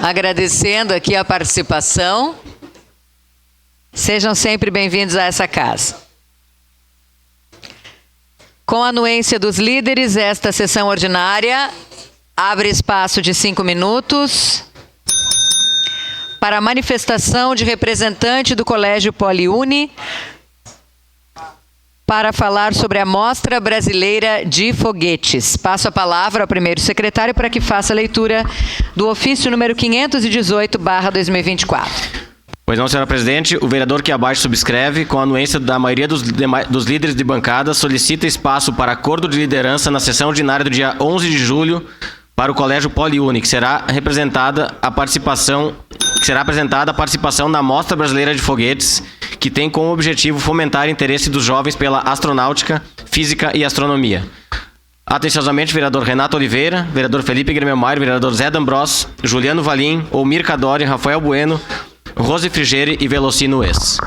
agradecendo aqui a participação. Sejam sempre bem-vindos a essa casa. Com a anuência dos líderes, esta sessão ordinária abre espaço de 5 minutos para a manifestação de representante do Colégio Poliuni para falar sobre a Mostra Brasileira de Foguetes. Passo a palavra ao primeiro secretário para que faça a leitura do ofício número 518/2024. Pois não, senhora presidente, o vereador que abaixo subscreve, com a anuência da maioria dos líderes de bancada, solicita espaço para acordo de liderança na sessão ordinária do dia 11 de julho para o Colégio Poliuni, que será apresentada a participação na Mostra Brasileira de Foguetes, que tem como objetivo fomentar o interesse dos jovens pela astronáutica, física e astronomia. Atenciosamente, vereador Renato Oliveira, vereador Felipe Gremelmaier, vereador Zé D'Ambrosio, Juliano Valim, Olmir Cadori, Rafael Bueno, Rose Frigeri e Velocino Ex.